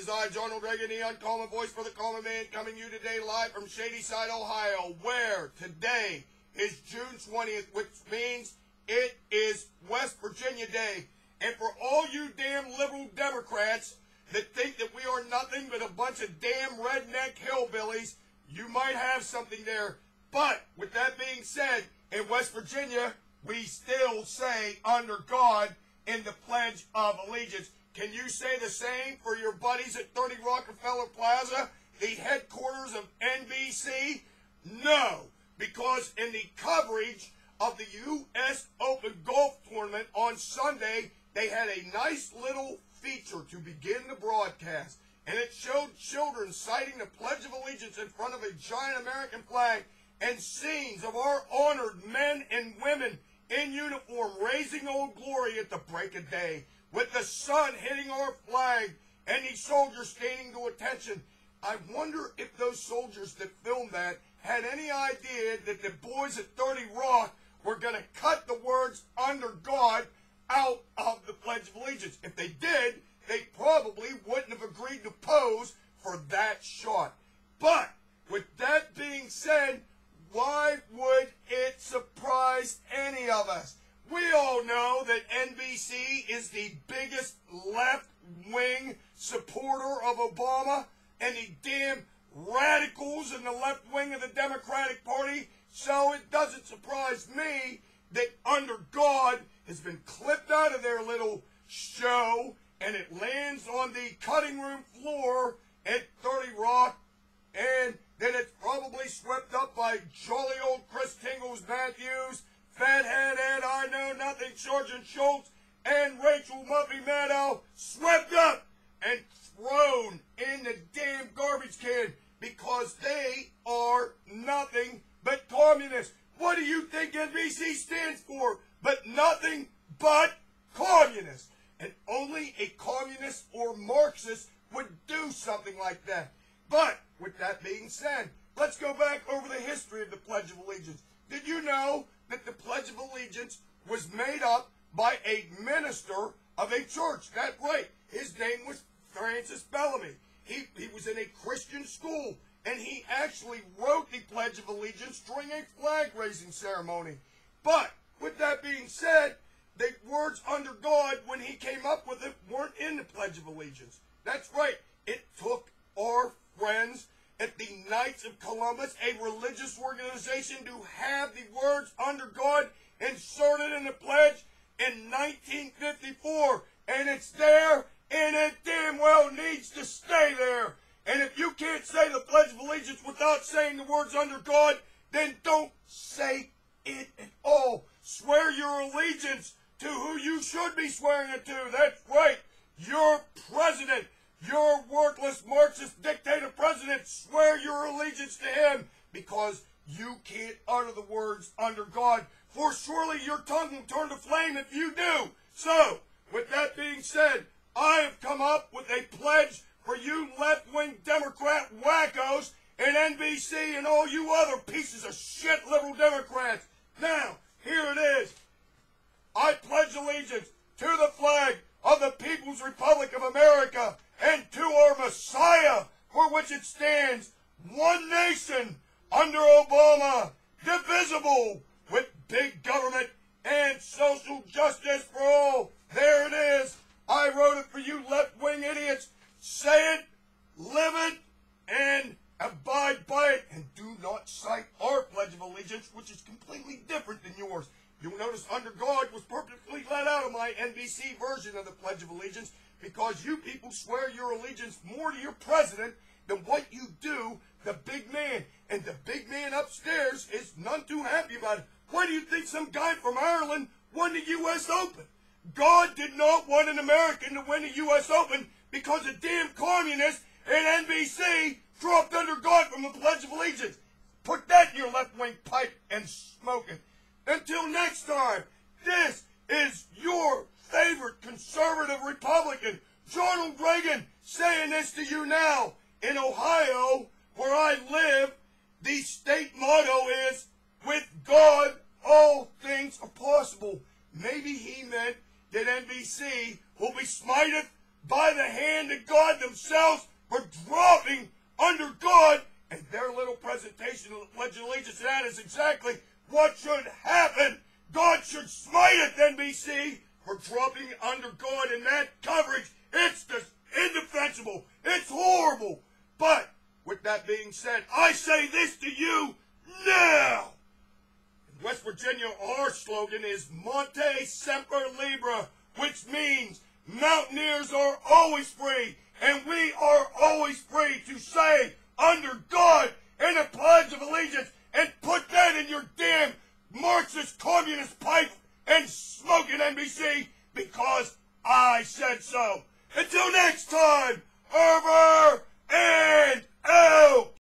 is I, Donald Reagan, the uncommon voice for the common man, coming you today live from Shadyside, Ohio, where today is June 20th, which means it is West Virginia Day. And for all you damn liberal Democrats that think that we are nothing but a bunch of damn redneck hillbillies, you might have something there. But with that being said, in West Virginia, we still say under God in the Pledge of Allegiance. Can you say the same for your buddies at 30 Rockefeller Plaza, the headquarters of NBC? No, because in the coverage of the U.S. Open Golf Tournament on Sunday, they had a nice little feature to begin the broadcast, and it showed children citing the Pledge of Allegiance in front of a giant American flag and scenes of our honored men and women in uniform raising Old Glory at the break of day, with the sun hitting our flag and these soldiers standing to attention. I wonder if those soldiers that filmed that had any idea that the boys at 30 Rock were going to cut the words under God out of the Pledge of Allegiance. If they did, they probably wouldn't have agreed to pose for that shot. But with that being said, why would it surprise any of us? We all know that NBC is the biggest left-wing supporter of Obama and the damn radicals in the left wing of the Democratic Party, so it doesn't surprise me that Under God has been clipped out of their little show and it lands on the cutting room floor at 30 Rock, and then it's probably swept up by jolly old Chris Tingles Matthews, Fathead Ed I Know Nothing, Sergeant Schultz, and Rachel Muffy Maddow, swept up and thrown in the damn garbage can because they are nothing but communists. What do you think NBC stands for? But nothing but communists. And only a communist or Marxist would do something like that. But with that being said, let's go back over the history of the Pledge of Allegiance. Did you know that the Pledge of Allegiance was made up by a minister of a church? That's right. His name was Francis Bellamy. He was in a Christian school, and he actually wrote the Pledge of Allegiance during a flag-raising ceremony. But with that being said, the words under God, when he came up with it, weren't in the Pledge of Allegiance. That's right. It took our friends at the Knights of Columbus, a religious organization, to have the words under God inserted in the pledge in 1954. And it's there, and it damn well needs to stay there. And if you can't say the Pledge of Allegiance without saying the words under God, then don't say it at all. Swear your allegiance to who you should be swearing it to. That's right. Your president, your worthless Marxist dictator president, swear your allegiance to him, because you can't utter the words under God, for surely your tongue will turn to flame if you do. So, with that being said, I have come up with a pledge for you left-wing Democrat wackos and NBC and all you other pieces of shit liberal Democrats. Now, here it is. I pledge allegiance to the flag of the People's Republic of America and to our Messiah, for which it stands, one nation, under Obama, divisible, with big government and social justice for all. There it is. I wrote it for you left-wing idiots. Say it, live it, and abide by it. And do not cite our Pledge of Allegiance, which is completely different than yours. You'll notice under God was purposely let out of my NBC version of the Pledge of Allegiance, because you people swear your allegiance more to your president than what you do the big man. And the big man upstairs is none too happy about it. Why do you think some guy from Ireland won the U.S. Open? God did not want an American to win the U.S. Open because a damn communist and NBC dropped under God from the Pledge of Allegiance. Put that in your left-wing pipe and smoke it. Until next time, this is your favorite conservative Republican, Donald Reagan, saying this to you now. In Ohio, where I live, the state motto is, with God, all things are possible. Maybe he meant that NBC will be smiteth by the hand of God themselves for dropping under God, and their little presentation of the Pledge of Allegiance to that is exactly what should happen. God should smite it, NBC, for dropping under God in that coverage. It's just indefensible. It's horrible. But with that being said, I say this to you now. In West Virginia, our slogan is Monte Semper Libra, which means mountaineers are always free, and we are always free to say under God in a Pledge of Allegiance, and put that in your damn Marxist communist pipe and smoke it, NBC.